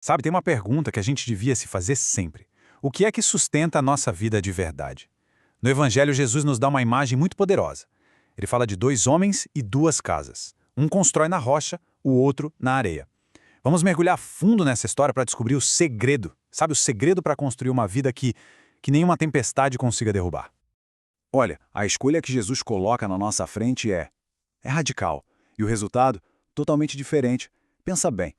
Sabe, tem uma pergunta que a gente devia se fazer sempre. O que é que sustenta a nossa vida de verdade? No Evangelho, Jesus nos dá uma imagem muito poderosa. Ele fala de dois homens e duas casas. Um constrói na rocha, o outro na areia. Vamos mergulhar fundo nessa história para descobrir o segredo. Sabe, o segredo para construir uma vida que nenhuma tempestade consiga derrubar. Olha, a escolha que Jesus coloca na nossa frente é radical. E o resultado, totalmente diferente. Pensa bem.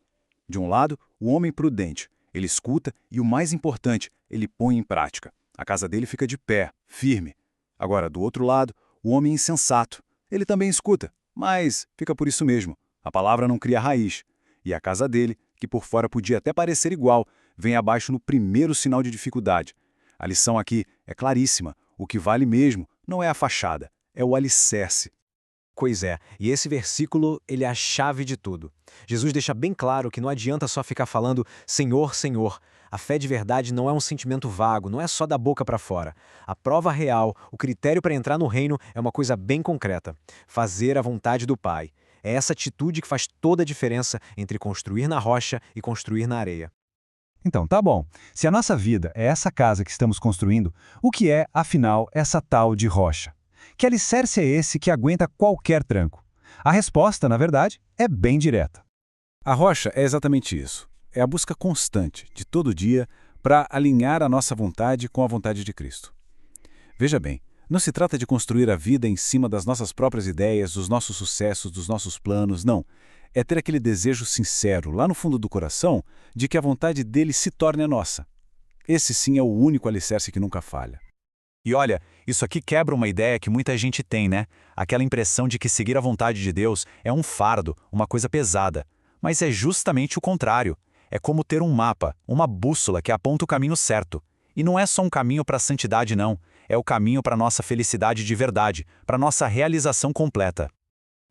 De um lado, o homem prudente. Ele escuta e, o mais importante, ele põe em prática. A casa dele fica de pé, firme. Agora, do outro lado, o homem insensato. Ele também escuta, mas fica por isso mesmo. A palavra não cria raiz. E a casa dele, que por fora podia até parecer igual, vem abaixo no primeiro sinal de dificuldade. A lição aqui é claríssima. O que vale mesmo não é a fachada, é o alicerce. Pois é, e esse versículo, ele é a chave de tudo. Jesus deixa bem claro que não adianta só ficar falando Senhor, Senhor. A fé de verdade não é um sentimento vago, não é só da boca para fora. A prova real, o critério para entrar no reino é uma coisa bem concreta: fazer a vontade do Pai. É essa atitude que faz toda a diferença entre construir na rocha e construir na areia. Então, tá bom. Se a nossa vida é essa casa que estamos construindo, o que é, afinal, essa tal de rocha? Que alicerce é esse que aguenta qualquer tranco? A resposta, na verdade, é bem direta. A rocha é exatamente isso. É a busca constante, de todo dia, para alinhar a nossa vontade com a vontade de Cristo. Veja bem, não se trata de construir a vida em cima das nossas próprias ideias, dos nossos sucessos, dos nossos planos, não. É ter aquele desejo sincero, lá no fundo do coração, de que a vontade dele se torne a nossa. Esse sim é o único alicerce que nunca falha. E olha, isso aqui quebra uma ideia que muita gente tem, né? Aquela impressão de que seguir a vontade de Deus é um fardo, uma coisa pesada. Mas é justamente o contrário. É como ter um mapa, uma bússola que aponta o caminho certo. E não é só um caminho para a santidade, não. É o caminho para a nossa felicidade de verdade, para a nossa realização completa.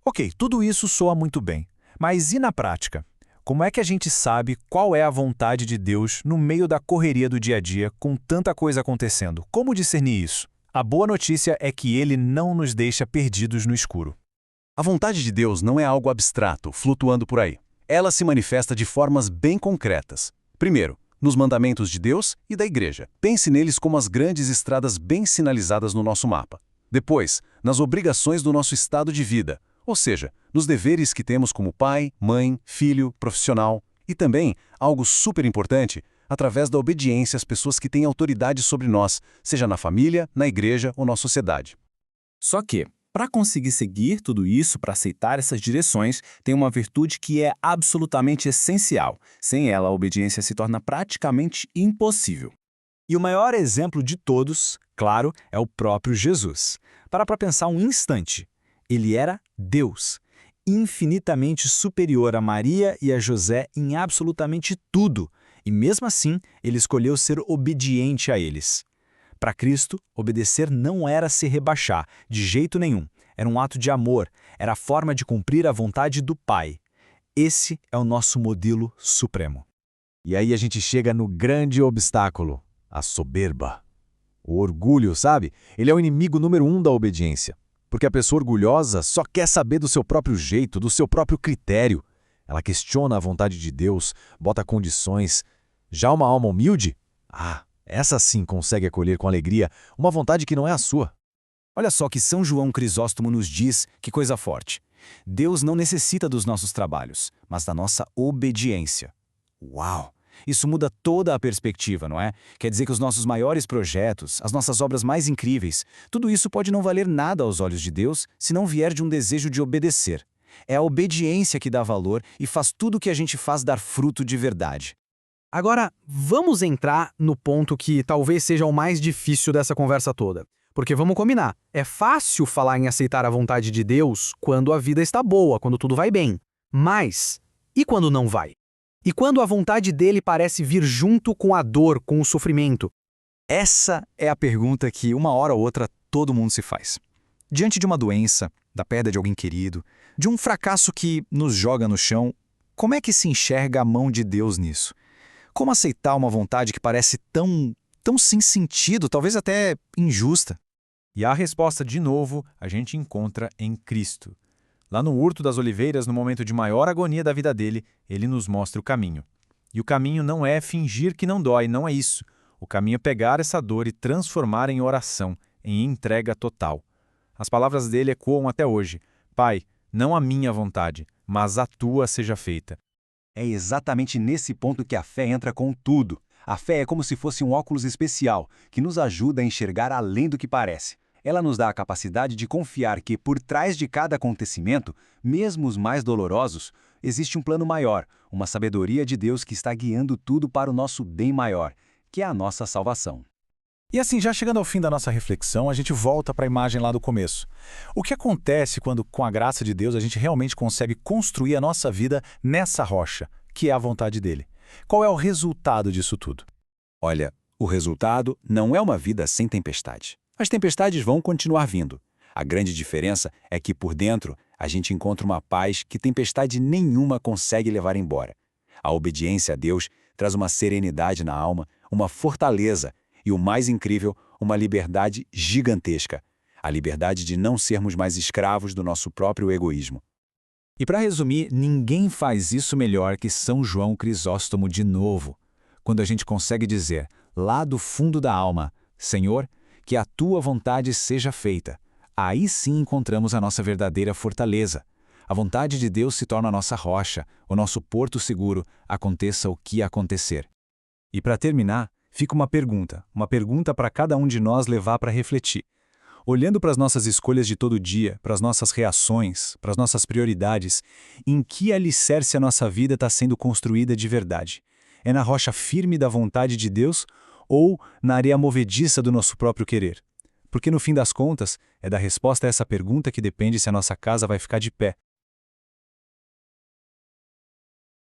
Ok, tudo isso soa muito bem. Mas e na prática? Como é que a gente sabe qual é a vontade de Deus no meio da correria do dia a dia, com tanta coisa acontecendo? Como discernir isso? A boa notícia é que Ele não nos deixa perdidos no escuro. A vontade de Deus não é algo abstrato, flutuando por aí. Ela se manifesta de formas bem concretas. Primeiro, nos mandamentos de Deus e da Igreja. Pense neles como as grandes estradas bem sinalizadas no nosso mapa. Depois, nas obrigações do nosso estado de vida, ou seja, nos deveres que temos como pai, mãe, filho, profissional. E também, algo super importante, através da obediência às pessoas que têm autoridade sobre nós, seja na família, na igreja ou na sociedade. Só que, para conseguir seguir tudo isso, para aceitar essas direções, tem uma virtude que é absolutamente essencial. Sem ela, a obediência se torna praticamente impossível. E o maior exemplo de todos, claro, é o próprio Jesus. Para pensar um instante. Ele era Deus, infinitamente superior a Maria e a José em absolutamente tudo, e mesmo assim ele escolheu ser obediente a eles. Para Cristo, obedecer não era se rebaixar, de jeito nenhum. Era um ato de amor, era a forma de cumprir a vontade do Pai. Esse é o nosso modelo supremo. E aí a gente chega no grande obstáculo, a soberba. O orgulho, sabe? Ele é o inimigo número 1 da obediência. Porque a pessoa orgulhosa só quer saber do seu próprio jeito, do seu próprio critério. Ela questiona a vontade de Deus, bota condições. Já uma alma humilde? Essa sim consegue acolher com alegria uma vontade que não é a sua. Olha só que São João Crisóstomo nos diz, que coisa forte. Deus não necessita dos nossos trabalhos, mas da nossa obediência. Uau! Isso muda toda a perspectiva, não é? Quer dizer que os nossos maiores projetos, as nossas obras mais incríveis, tudo isso pode não valer nada aos olhos de Deus se não vier de um desejo de obedecer. É a obediência que dá valor e faz tudo o que a gente faz dar fruto de verdade. Agora, vamos entrar no ponto que talvez seja o mais difícil dessa conversa toda. Porque vamos combinar, é fácil falar em aceitar a vontade de Deus quando a vida está boa, quando tudo vai bem. Mas, e quando não vai? E quando a vontade dele parece vir junto com a dor, com o sofrimento? Essa é a pergunta que, uma hora ou outra, todo mundo se faz. Diante de uma doença, da perda de alguém querido, de um fracasso que nos joga no chão, como é que se enxerga a mão de Deus nisso? Como aceitar uma vontade que parece tão sem sentido, talvez até injusta? E a resposta, de novo, a gente encontra em Cristo. Lá no Horto das Oliveiras, no momento de maior agonia da vida dele, ele nos mostra o caminho. E o caminho não é fingir que não dói, não é isso. O caminho é pegar essa dor e transformar em oração, em entrega total. As palavras dele ecoam até hoje. Pai, não a minha vontade, mas a tua seja feita. É exatamente nesse ponto que a fé entra com tudo. A fé é como se fosse um óculos especial, que nos ajuda a enxergar além do que parece. Ela nos dá a capacidade de confiar que, por trás de cada acontecimento, mesmo os mais dolorosos, existe um plano maior, uma sabedoria de Deus que está guiando tudo para o nosso bem maior, que é a nossa salvação. E assim, já chegando ao fim da nossa reflexão, a gente volta para a imagem lá do começo. O que acontece quando, com a graça de Deus, a gente realmente consegue construir a nossa vida nessa rocha, que é a vontade dele? Qual é o resultado disso tudo? Olha, o resultado não é uma vida sem tempestade. As tempestades vão continuar vindo. A grande diferença é que por dentro a gente encontra uma paz que tempestade nenhuma consegue levar embora. A obediência a Deus traz uma serenidade na alma, uma fortaleza e, o mais incrível, uma liberdade gigantesca. A liberdade de não sermos mais escravos do nosso próprio egoísmo. E para resumir, ninguém faz isso melhor que São João Crisóstomo de novo. Quando a gente consegue dizer, lá do fundo da alma, Senhor, que a tua vontade seja feita. Aí sim encontramos a nossa verdadeira fortaleza. A vontade de Deus se torna a nossa rocha, o nosso porto seguro, aconteça o que acontecer. E para terminar, fica uma pergunta para cada um de nós levar para refletir. Olhando para as nossas escolhas de todo dia, para as nossas reações, para as nossas prioridades, em que alicerce a nossa vida está sendo construída de verdade? É na rocha firme da vontade de Deus ou na areia movediça do nosso próprio querer? Porque no fim das contas, é da resposta a essa pergunta que depende se a nossa casa vai ficar de pé,